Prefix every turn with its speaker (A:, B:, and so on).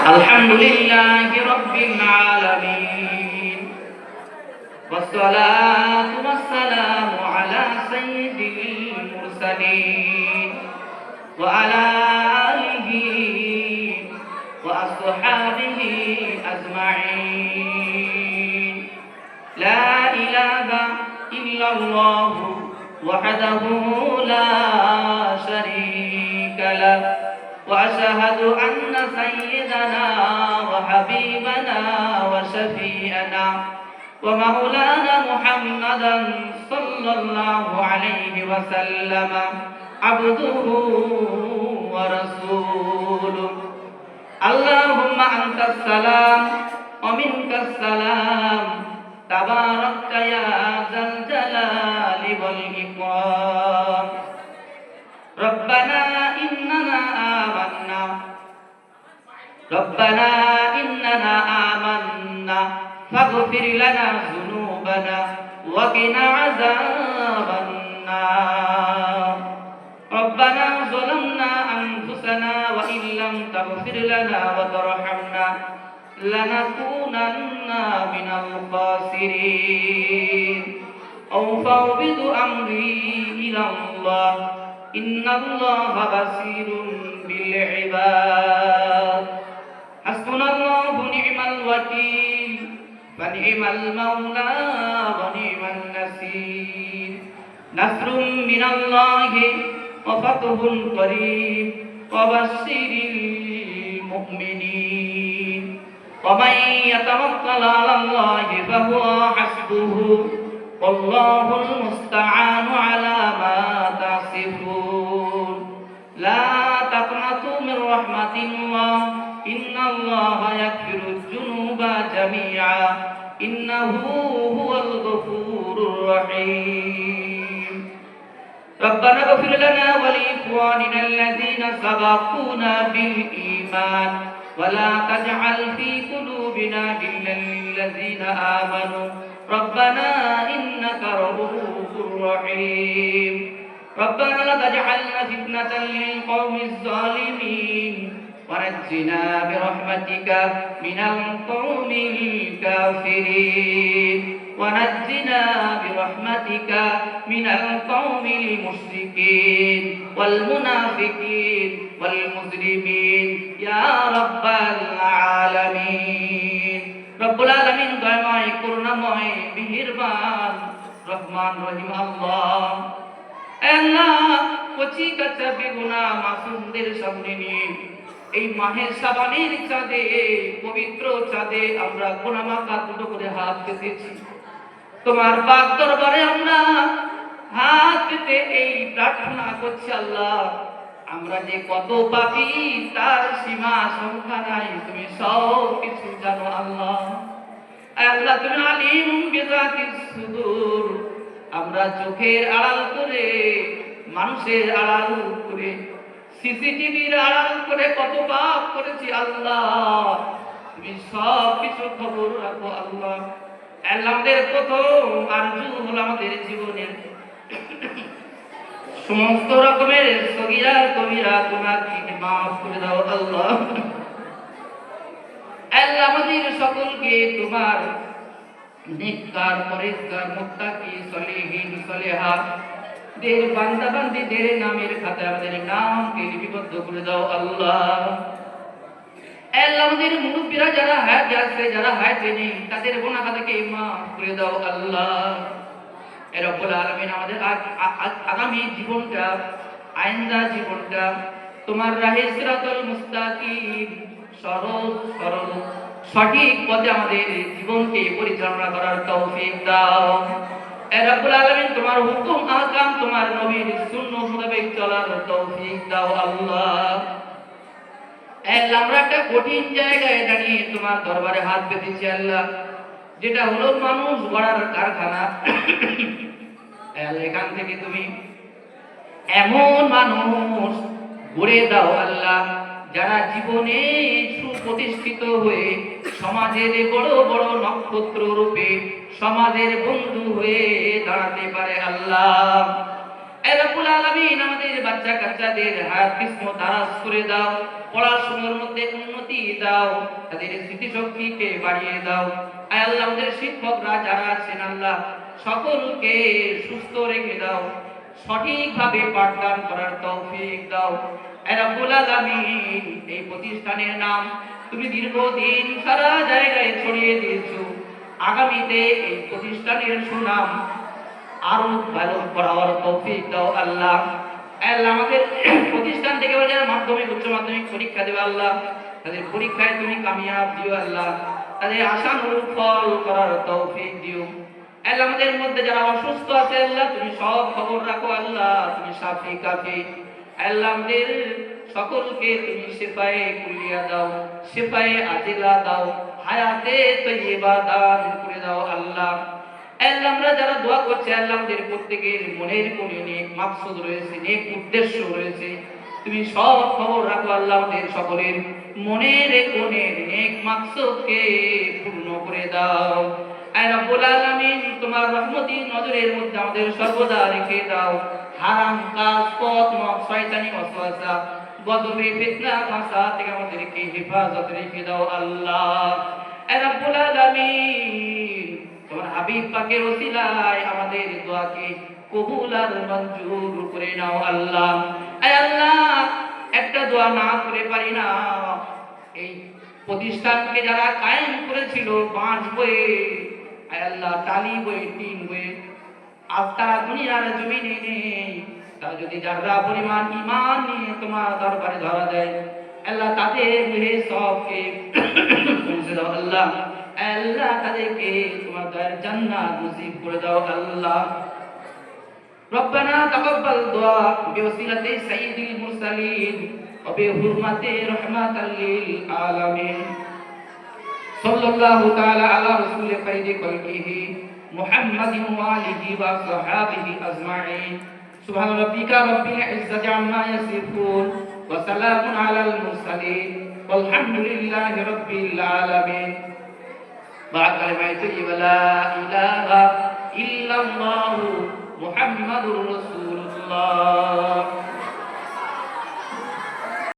A: আলহামদুলিল্লাহি রাব্বিল আলামিন ওয়াসসালাতু ওয়াসসালামু আলা সাইয়্যিদিল মুরসালিন ওয়া আলা আলিহি ওয়া আসহাবিহি আজমাইন লা ইলাহা ইল্লাল্লাহু ওয়াহদাহু লা শারীকা লাহু وأشهد أن سيدنا وحبيبنا وشفيعنا ومولانا محمدا صلى الله عليه وسلم عبده ورسوله اللهم أنت السلام ومنك السلام تبارك يا ذا الجلال والإكرام ربنا إننا آمنا فاغفر لنا ذنوبنا وقنا عذاب النار ربنا ظلمنا أنفسنا وإن لم تغفر لنا وترحمنا لنكونن من الخاسرين أفوض أمري إلى الله إن الله بصير بالعباد حسبنا الله ونعم الوكيل فنعم المولى ونعم النصير نصر من الله وفتح قريب وبشر المؤمنين ومن يتوكل على الله فهو حسبه والله المستعان على ما تصفون لا تقنطوا من رحمة الله إن الله يغفر الذنوب جميعا إنه هو الغفور الرحيم ربنا اغفر لنا ولإخواننا الذين سبقونا بالإيمان ولا تجعل في قلوبنا غلا للذين آمنوا ربنا إنك رؤوف رحيم ربنا لا تجعلنا فتنة للقوم الظالمين ونجنا برحمتك من القوم الكافرين ونجنا برحمتك من القوم المشركين والمنافقين والمجرمين يا رب العالمين رب العالمين দয়াময় করুণাময় মেহেরবান রহমান রহিম আল্লাহ আল্লাহ কচি কাঁচা বেগুনা মাসুমদের সামনে নিয়ে এই মাহের শাবানের চাঁদে পবিত্র চাঁদে আমরা গুনাহমাকা দুটো করে হাত পেতেছি তোমার পাক দরবারে আমরা হাত পেতে এই প্রার্থনা করছি আল্লাহ আমরা যে কত পাপী তার সীমা সংখ্যা নাই তুমি সব কিছু জানো আল্লাহ আল্লাহ তুমি আলিম বিযাতিস সুদূর আমরা চোখের আড়াল করে মানুষের আড়াল করে সিসিটিভির আড়াল করে কত পাপ করেছি আল্লাহ তুমি সব কিছু খবর রাখো আল্লাহ আমাদের প্রথম আরজু হলো আমাদের জীবনের সমস্ত রকমের সগীরা কবিরা গুনাহকে মাফ করে দাও আল্লাহ আল্লাহ আমাদের সকলকে তোমার নেককার পরেজগার মুত্তাকি সলিহিন সলিহা দের বান্দা বান্দীদের নামের খাতায় আমাদের নামকে লিপিবদ্ধ করে দাও আল্লাহ আল্লাহ আমাদের মুরব্বিরা যারা হায়াতে আছে যারা হায়াতে নেই তাদের গুনাহ খাতাকে মাফ করে দাও আল্লাহ এ রব্বুল আলামিন আমাদের আগামী জীবনটা আইন্দা জীবনটা তোমার রাহে সিরাতুল মুস্তাকিম সরল সঠিক পথে আমাদের জীবনকে পরিচালনা করার তৌফিক দাও এ রব্বুল আলামিন তোমার হুকুম আহকাম তোমার নবীর সুন্নাহ মোতাবেক চলার তৌফিক দাও আল্লাহ আল্লাহ আমরা একটা কঠিন জায়গায় দাঁড়িয়ে তোমার দরবারে হাত পেতেছি আল্লাহ যেটা হলো মানুষ গড়ার কারখানা এখান থেকে তুমি এমন মানুষ গড়ে দাও আল্লাহ যারা জীবনে সুপ্রতিষ্ঠিত হয়ে সমাজের বড় বড় নক্ষত্র রূপে সমাজের বন্ধু হয়ে দাঁড়াতে পারে আল্লাহ এ রব্বুল আলামিন আমাদের বাচ্চা কাচ্চাদের হায়াত কিসমত দারাজ করে দাও পড়াশোনার মধ্যে উন্নতি দাও, তাদের স্মৃতিশক্তিকে বাড়িয়ে দাও। আয় আল্লাহ আমাদের শিক্ষকরা যারা আছেন আল্লাহ সকলকে সুস্থ রেখে দাও, সঠিকভাবে পাঠদান করার তৌফিক দাও। আয় রব্বুল আলামিন এই প্রতিষ্ঠানের নাম তুমি দীর্ঘদিন সারা জায়গায় ছড়িয়ে দিয়েছো, আগামীতে এই প্রতিষ্ঠানের সুনাম আরো ভালো করার তৌফিক দাও আল্লাহ। আল্লাহ আমাদের প্রতিষ্ঠান থেকে যারা মাধ্যমিক উচ্চ মাধ্যমিক পরীক্ষা দেবে আল্লাহ, তাদের পরীক্ষায় তুমি কামিয়াব দিও আল্লাহ, তাদের আশানুরূপ ফল করার তৌফিক দিও। আল্লাহ আমাদের মধ্যে যারা অসুস্থ আছে আল্লাহ তুমি সব খবর রাখো আল্লাহ, তুমি শাফি কাফি। আল্লাহ আমাদের সকলকে তুমি শিফায়ে কুলিয়া দাও, শিফায়ে আজিলা দাও, হায়াতে তৈয়বা দান করে দাও আল্লাহ। আল্লাহ আমরা যারা দোয়া করছি আল্লাহ আমাদের প্রত্যেকের মনের কোণে নেক মাকসুদ রয়েছে, নেক উদ্দেশ্য রয়েছে, তুমি সব খবর রাখো আল্লাহ, আমাদের সকলের মনের কোণে নেক মাকসুদকে পূর্ণ করে দাও। আয় রব্বুল আলামিন তোমার রহমতি নজরের মধ্যে আমাদের সর্বদা রেখে দাও। হারাম কাজ, পথ, মত, শয়তানি ওয়াসওয়াসা, গজবে, ফিতনা, ফাসাদ থেকে আমাদেরকে হেফাজত রেখে দাও আল্লাহ। আয় রব্বুল আলামিন তোমার হাবিব পাকের ওসিলায় আমাদের দোয়াকে কবুল আর মঞ্জুর করে নাও আল্লাহ। আয় আল্লাহ একটা দোয়া না করে পারি না, এই প্রতিষ্ঠানকে যারা কায়েম করেছিল বাঁশ বয়ে, আয় আল্লাহ টালি বয়ে, টিন বয়ে, আজ তারা দুনিয়ার জমিনে নেই, তারা যদি যারা পরিমাণ ঈমান নিয়ে তোমার দরবারে ধরা দেয় আল্লাহ তাদের মেহে সবকে পৌঁছে দাও আল্লাহ। আল্লাহ তাদেরকে তোমার দয়ার জান্নাত নসিব করে দাও আল্লাহ। ربنا تقبل دعاء بوسيلة سيد المرسلين وبحرمة رحمة للعالمين صلى الله تعالى على رسول خير خلقه محمد وآله وصحابه أجمعين سبحان ربك رب العزة عما يصفون وسلام على المرسلين والحمد لله رب العالمين بعد كلمة لا إله إلا الله محمد رسول الله